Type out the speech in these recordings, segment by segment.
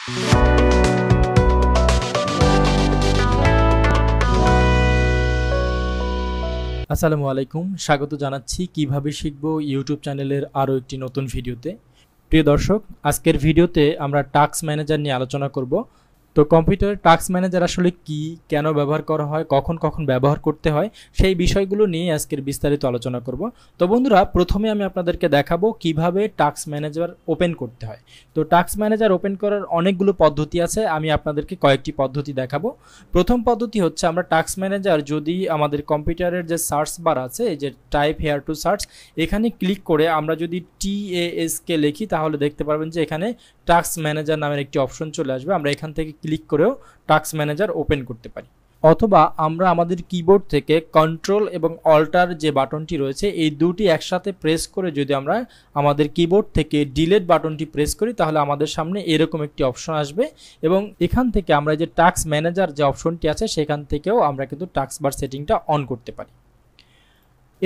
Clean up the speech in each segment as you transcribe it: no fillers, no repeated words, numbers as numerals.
আসসালামু আলাইকুম, স্বাগত জানাচ্ছি কিভাবে শিখবো ইউটিউব চ্যানেলের আরও একটি নতুন ভিডিওতে। প্রিয় দর্শক, আজকের ভিডিওতে আমরা টাস্ক ম্যানেজার নিয়ে আলোচনা করব। তো কম্পিউটারের টাস্ক ম্যানেজার আসলে কি, কেন ব্যবহার করা হয়, কখন কখন ব্যবহার করতে হয়, সেই বিষয়গুলো নিয়ে আজকের বিস্তারিত আলোচনা করব। তো বন্ধুরা, প্রথমে আমি আপনাদেরকে দেখাবো কিভাবে টাস্ক ম্যানেজার ওপেন করতে হয়। তো টাস্ক ম্যানেজার ওপেন করার অনেকগুলো পদ্ধতি আছে, আমি আপনাদেরকে কয়েকটি পদ্ধতি দেখাবো। প্রথম পদ্ধতি হচ্ছে, আমরা টাস্ক ম্যানেজার যদি আমাদের কম্পিউটারের যে সার্চ বার আছে, এই যে টাইপ হেয়ার টু সার্চ, এখানে ক্লিক করে আমরা যদি TASK লিখি তাহলে দেখতে পারবেন যে এখানে টাস্ক ম্যানেজার নামের একটি অপশন চলে আসবে। আমরা এখান থেকে ক্লিক করেও টাস্ক ম্যানেজার ওপেন করতে পারি, অথবা আমরা আমাদের কিবোর্ড থেকে কন্ট্রোল এবং অল্টার যে বাটনটি রয়েছে এই দুটি একসাথে প্রেস করে যদি আমরা আমাদের কিবোর্ড থেকে ডিলিট বাটনটি প্রেস করি তাহলে আমাদের সামনে এরকম একটি অপশন আসবে, এবং এখান থেকে আমরা যে টাস্ক ম্যানেজার যে অপশনটি আছে সেখান থেকেও আমরা কিন্তু টাস্ক বার সেটিংটা অন করতে পারি।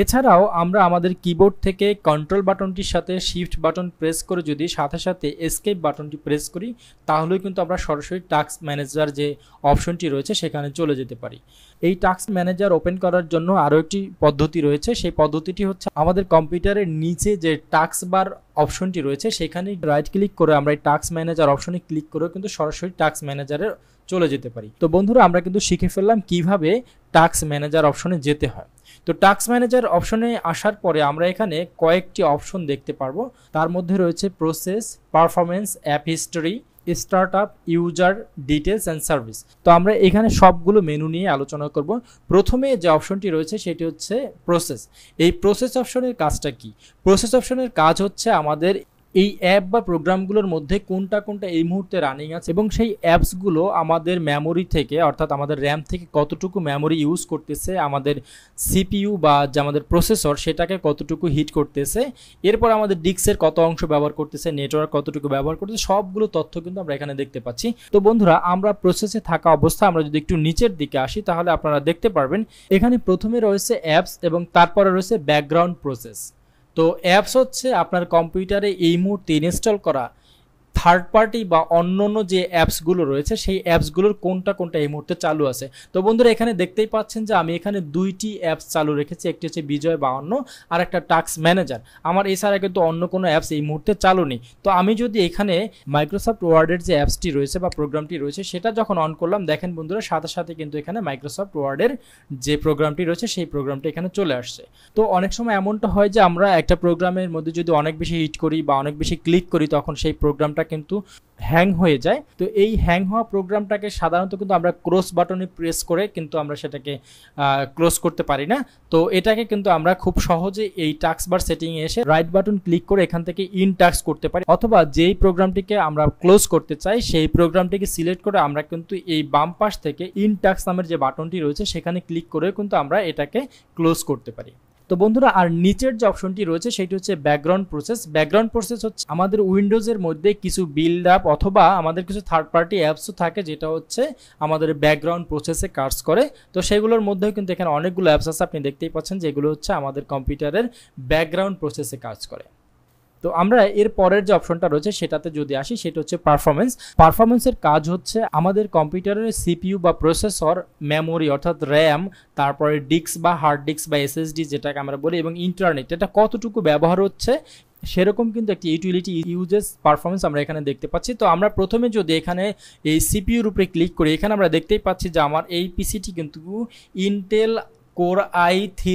এছাড়াও আমরা আমাদের কিবোর্ড থেকে কন্ট্রোল বাটনটির সাথে শিফট বাটন প্রেস করে যদি সাথে সাথে এসকেপ বাটনটি প্রেস করি তাহলেও কিন্তু আমরা সরাসরি টাস্ক ম্যানেজার যে অপশনটি রয়েছে সেখানে চলে যেতে পারি। এই টাস্ক ম্যানেজার ওপেন করার জন্য আরও একটি পদ্ধতি রয়েছে, সেই পদ্ধতিটি হচ্ছে আমাদের কম্পিউটারের নিচে যে টাস্ক বার অপশনটি রয়েছে সেখানে রাইট ক্লিক করে আমরা এই টাস্ক ম্যানেজার অপশনে ক্লিক করেও কিন্তু সরাসরি টাস্ক ম্যানেজারে চলে যেতে পারি। তো বন্ধুরা, আমরা কিন্তু শিখে ফেললাম কিভাবে টাস্ক ম্যানেজার অপশনে যেতে হয়। তো টাস্ক ম্যানেজার অপশনে আসার পরে আমরা এখানে কয়েকটি অপশন দেখতে পারবো, তার মধ্যে রয়েছে process, performance, app history, startup, user details and service. তো আমরা এখানে সবগুলো মেনু নিয়ে আলোচনা করব। প্রথমে যে অপশনটি রয়েছে সেটি হচ্ছে প্রসেস। এই প্রসেস অপশনের কাজটা কি? প্রসেস অপশনের কাজ হচ্ছে আমাদের এই অ্যাপ বা প্রোগ্রামগুলোর মধ্যে কোনটা কোনটা এই মুহূর্তে রানিং আছে এবং সেই অ্যাপসগুলো আমাদের মেমোরি থেকে, অর্থাৎ আমাদের র্যাম থেকে কতটুকু মেমোরি ইউজ করতেছে, আমাদের CPU বা যে আমাদের প্রসেসর সেটাকে কতটুকু হিট করতেছে, এরপর আমাদের ডিস্কের কত অংশ ব্যবহার করতেছে, নেটওয়ার্ক কতটুকু ব্যবহার করতেছে, সবগুলো তথ্য কিন্তু আমরা এখানে দেখতে পাচ্ছি। তো বন্ধুরা, আমরা প্রসেসে থাকা অবস্থায় আমরা যদি একটু নিচের দিকে আসি তাহলে আপনারা দেখতে পারবেন এখানে প্রথমে রয়েছে অ্যাপস এবং তারপরে রয়েছে ব্যাকগ্রাউন্ড প্রসেস। তো অ্যাপস হচ্ছে আপনার কম্পিউটারে এই মুহূর্তে ইনস্টল করা থার্ড পার্টি বা অন্যান্য যে অ্যাপসগুলো রয়েছে সেই অ্যাপসগুলোর কোনটা কোনটা এই মুহূর্তে চালু আছে। তো বন্ধুরা, এখানে দেখতেই পাচ্ছেন যে আমি এখানে দুইটি অ্যাপস চালু রেখেছি, একটি হচ্ছে বিজয় 52 আর একটা টাস্ক ম্যানেজার। আমার এছাড়া কিন্তু অন্য কোনো অ্যাপস এই মুহূর্তে চালু নেই। তো আমি যদি এখানে মাইক্রোসফট ওয়ার্ডের যে অ্যাপসটি রয়েছে বা প্রোগ্রামটি রয়েছে সেটা যখন অন করলাম, দেখেন বন্ধুরা, সাথে সাথে কিন্তু এখানে মাইক্রোসফট ওয়ার্ডের যে প্রোগ্রামটি রয়েছে সেই প্রোগ্রামটি এখানে চলে আসছে। তো অনেক সময় এমনটা হয় যে আমরা একটা প্রোগ্রামের মধ্যে যদি অনেক বেশি হিট করি বা অনেক বেশি ক্লিক করি তখন সেই প্রোগ্রামটা কিন্তু হ্যাং হয়ে যায়। তো এই হ্যাং হওয়া প্রোগ্রামটাকে সাধারণত কিন্তু আমরা ক্লোজ বাটনে প্রেস করে কিন্তু আমরা সেটাকে ক্লোজ করতে পারি না। তো এটাকে কিন্তু আমরা খুব সহজে এই টাস্ক বার সেটিংয়ে এসে রাইট বাটন ক্লিক করে এখান থেকে ইন টাস্ক করতে পারি, অথবা যেই প্রোগ্রামটিকে আমরা ক্লোজ করতে চাই সেই প্রোগ্রামটিকে সিলেক্ট করে আমরা কিন্তু এই বাম পাশ থেকে ইন টাস্ক নামের যে বাটনটি রয়েছে সেখানে ক্লিক করে কিন্তু আমরা এটাকে ক্লোজ করতে পারি। তো বন্ধুরা, আর নিচের যে অপশনটি রয়েছে সেটি হচ্ছে ব্যাকগ্রাউন্ড প্রসেস। ব্যাকগ্রাউন্ড প্রসেস হচ্ছে আমাদের উইন্ডোজের মধ্যে কিছু বিল্ড আপ অথবা আমাদের কিছু থার্ড পার্টি অ্যাপসও থাকে যেটা হচ্ছে আমাদের ব্যাকগ্রাউন্ড প্রসেসে কাজ করে। তো সেগুলোর মধ্যেও কিন্তু এখানে অনেকগুলো অ্যাপস আছে, আপনি দেখতেই পাচ্ছেন যেগুলো হচ্ছে আমাদের কম্পিউটারের ব্যাকগ্রাউন্ড প্রসেসে কাজ করে। তো আমরা এর পরের যে অপশনটা রয়েছে সেটাতে যদি আসি সেটা হচ্ছে পারফরমেন্স। পারফরমেন্সের কাজ হচ্ছে আমাদের কম্পিউটারের CPU বা প্রসেসর, মেমোরি অর্থাৎ র্যাম, তারপরে ডিস্ক বা হার্ড ডিস্ক বা SSD যেটাকে আমরা বলি, এবং ইন্টারনেট, এটা কতটুকু ব্যবহার হচ্ছে সেরকম কিন্তু একটি ইউটিলিটি ইউজেস পারফরমেন্স আমরা এখানে দেখতে পাচ্ছি। তো আমরা প্রথমে যদি এখানে এই CPUর উপরে ক্লিক করি, এখানে আমরা দেখতেই পাচ্ছি যে আমার এই পিসিটি কিন্তু Intel core i3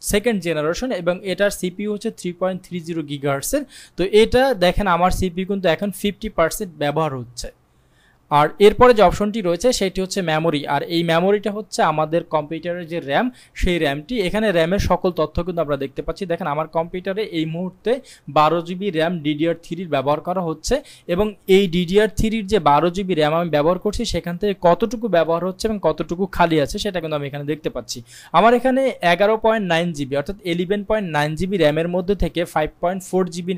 second generation এবং এটার CPU হচ্ছে 3.30 GHz-এর। তো এটা দেখেন আমার CPU কিন্তু এখন 50% ব্যবহার হচ্ছে। আর এরপরে যে অপশনটি রয়েছে সেটি হচ্ছে মেমোরি, আর এই মেমোরিটা হচ্ছে আমাদের কম্পিউটারের যে র্যাম সেই র্যামটি। এখানে র্যামের সকল তথ্য কিন্তু আমরা দেখতে পাচ্ছি। দেখেন আমার কম্পিউটারে এই মুহূর্তে 12 GB র্যাম DDR3 ব্যবহার করা হচ্ছে, এবং এই DDR3 যে 12 GB র্যাম আমি ব্যবহার করছি সেখান থেকে কতটুকু ব্যবহার হচ্ছে এবং কতটুকু খালি আছে সেটা কিন্তু আমি এখানে দেখতে পাচ্ছি। আমার এখানে 11.9 GB অর্থাৎ 11.9 GB র্যামের মধ্যে থেকে 5.4 GB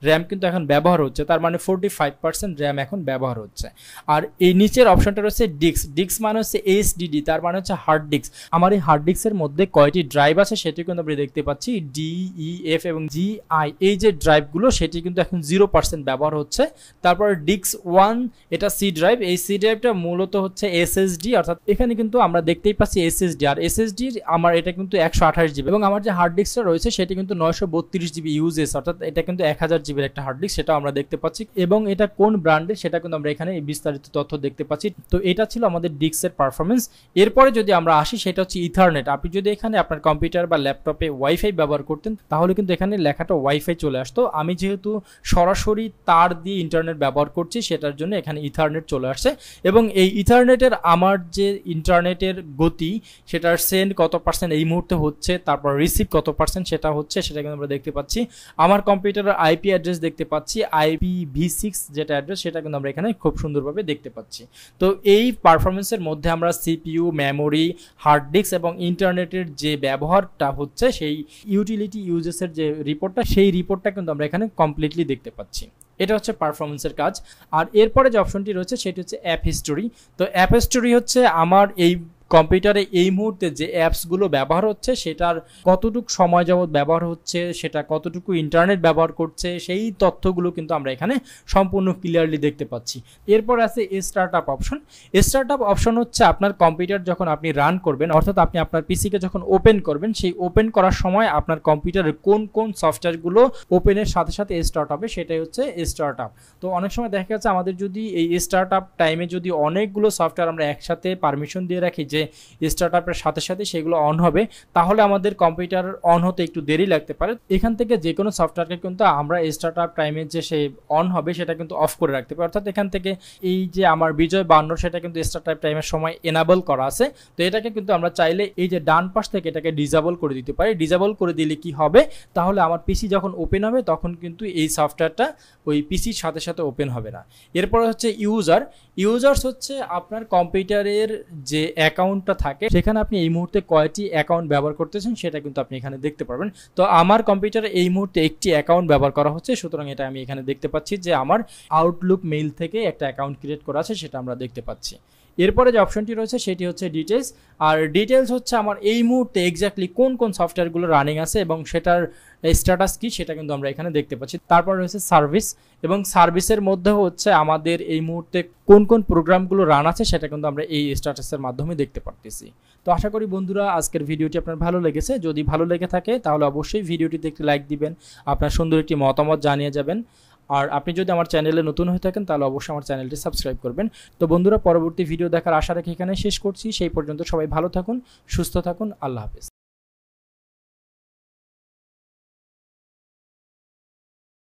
র্যাম কিন্তু এখন ব্যবহার হচ্ছে, তার মানে 45% র্যাম এখন ব্যবহার হচ্ছে। আর আর এই নিচের অপশনটা রয়েছে ডিস্ক। ডিস্ক মানে হচ্ছে HDD, তার মানে হচ্ছে হার্ড ডিস্ক। আমার এই হার্ড ডিস্কের মধ্যে কয়টি ড্রাইভ আছে সেটি কিন্তু আমরা দেখতে পাচ্ছি, DEF এবং GI, এই যে ড্রাইভগুলো সেটি কিন্তু এখন 0% ব্যবহার হচ্ছে। তারপর ডিস্ক 1, এটা সি ড্রাইভ, এই সি ড্রাইভটা মূলত হচ্ছে SSD, অর্থাৎ এখানে কিন্তু আমরা দেখতেই পাচ্ছি SSD, আর SSD আমার এটা কিন্তু 128 GB, এবং আমার যে হার্ড ডিস্কটা রয়েছে সেটি কিন্তু 932 GB ইউজেস, অর্থাৎ এটা কিন্তু 1000 GB এর একটা হার্ড ডিস্ক, সেটা আমরা দেখতে পাচ্ছি। এবং এটা কোন ব্র্যান্ডের সেটা কিন্তু আমরা এখানে বিস্তারিত তথ্য দেখতে পাচ্ছি। তো এটা ছিল আমাদের ডিস্কের পারফরমেন্স। এরপরে যদি আমরা আসি সেটা হচ্ছে ইথারনেট। আপনি যদি এখানে আপনার কম্পিউটার বা ল্যাপটপে ওয়াইফাই ব্যবহার করতেন তাহলে কিন্তু এখানে লেখাটা ওয়াইফাই চলে আসতো। আমি যেহেতু সরাসরি তার দিয়ে ইন্টারনেট ব্যবহার করছি সেটার জন্য এখানে ইথারনেট চলে আসছে। এবং এই ইথারনেটের আমার যে ইন্টারনেটের গতি সেটার সেন্ড কত পার্সেন্ট এই মুহূর্তে হচ্ছে, তারপর রিসিভ কত পার্সেন্ট সেটা হচ্ছে, সেটা কিন্তু আমরা দেখতে পাচ্ছি। আমার কম্পিউটারের IP অ্যাড্রেস দেখতে পাচ্ছি, IPv6 যেটা অ্যাড্রেস সেটা কিন্তু আমরা এখানে খুব সুন্দরভাবে দেখতে পাচ্ছি। তো এই পারফরমেন্সের মধ্যে আমরা CPU, মেমোরি, হার্ড ডিস্ক এবং ইন্টারনেটের যে ব্যবহারটা হচ্ছে সেই ইউটিলিটি ইউজেসের যে রিপোর্টটা, সেই রিপোর্টটা কিন্তু আমরা এখানে কমপ্লিটলি দেখতে পাচ্ছি। এটা হচ্ছে পারফরমেন্সের কাজ। আর এরপরে যে অপশনটি রয়েছে সেটি হচ্ছে অ্যাপ হিস্টোরি। তো অ্যাপ হিস্টোরি হচ্ছে আমার এই কম্পিউটারে এই মুহূর্তে যে অ্যাপসগুলো ব্যবহার হচ্ছে সেটার কতটুকু সময় যাবত ব্যবহার হচ্ছে, সেটা কতটুকু ইন্টারনেট ব্যবহার করছে, সেই তথ্যগুলো কিন্তু আমরা এখানে সম্পূর্ণ ক্লিয়ারলি দেখতে পাচ্ছি। এরপর আছে স্টার্টআপ অপশন। স্টার্টআপ অপশন হচ্ছে আপনার কম্পিউটার যখন আপনি রান করবেন, অর্থাৎ আপনি আপনার পিসিকে যখন ওপেন করবেন, সেই ওপেন করার সময় আপনার কম্পিউটারের কোন কোন সফটওয়্যারগুলো ওপেনের সাথে সাথে স্টার্ট হবে সেটাই হচ্ছে স্টার্টআপ। তো অনেক সময় দেখা যাচ্ছে আমাদের যদি এই স্টার্টআপ টাইমে যদি অনেকগুলো সফটওয়্যার আমরা একসাথে পারমিশন দিয়ে রাখি যে স্টার্টআপের সাথে সাথে সেগুলো অন হবে, তাহলে আমাদের কম্পিউটার অন হতে একটু দেরি লাগতে পারে। এখান থেকে যে কোনো সফটওয়্যারকে কিন্তু আমরা স্টার্টআপ টাইমে যে সে অন হবে সেটা কিন্তু অফ করে রাখতে পারি। অর্থাৎ এখান থেকে এই যে আমার বিজয় 52 সেটা কিন্তু স্টার্টআপ টাইমের সময় এনাবল করা আছে। তো এটাকে কিন্তু আমরা চাইলে এই যে ডান পাশ থেকে এটাকে ডিসেবল করে দিতে পারি। ডিসেবল করে দিলে কি হবে, তাহলে আমার পিসি যখন ওপেন হবে তখন কিন্তু এই সফটওয়্যারটা ওই পিসির সাথে সাথে ওপেন হবে না। এরপর হচ্ছে ইউজার্স হচ্ছে আপনার কম্পিউটারের যে অ্যাকাউন্টটা থাকে সেখানে আপনি এই মুহূর্তে কয়টি অ্যাকাউন্ট ব্যবহার করতেছেন সেটা কিন্তু আপনি এখানে দেখতে পারবেন। তো আমার কম্পিউটারে এই মুহূর্তে একটি অ্যাকাউন্ট ব্যবহার করা হচ্ছে, সুতরাং এটা আমি এখানে দেখতে পাচ্ছি যে আমার আউটলুক মেইল থেকে একটা অ্যাকাউন্ট ক্রিয়েট করা আছে, সেটা আমরা দেখতে পাচ্ছি। এরপরে যে অপশনটি রয়েছে সেটি হচ্ছে ডিটেলস। আর ডিটেলস হচ্ছে আমার এই মুহূর্তে এক্স্যাক্টলি কোন কোন সফটওয়্যারগুলো রানিং আছে এবং সেটার স্ট্যাটাস কি সেটা কিন্তু আমরা এখানে দেখতে পাচ্ছি। তারপর রয়েছে সার্ভিস, এবং সার্ভিসের মধ্যে হচ্ছে আমাদের এই মুহূর্তে কোন কোন প্রোগ্রামগুলো রান আছে সেটা কিন্তু আমরা এই স্ট্যাটাসের মাধ্যমে দেখতে পারতেছি। তো আশা করি বন্ধুরা আজকের ভিডিওটি আপনার ভালো লেগেছে। যদি ভালো লেগে থাকে তাহলে অবশ্যই ভিডিওটিতে একটি লাইক দিবেন, আপনার সুন্দর একটি মতামত জানিয়ে যাবেন। আর আপনি যদি আমার চ্যানেলে নতুন হয়ে থাকেন তাহলে অবশ্যই আমার চ্যানেলটি সাবস্ক্রাইব করবেন। তো বন্ধুরা পরবর্তী ভিডিও দেখার আশা রেখে এখানে শেষ করছি। সেই পর্যন্ত সবাই ভালো থাকুন, সুস্থ থাকুন, আল্লাহ হাফেজ।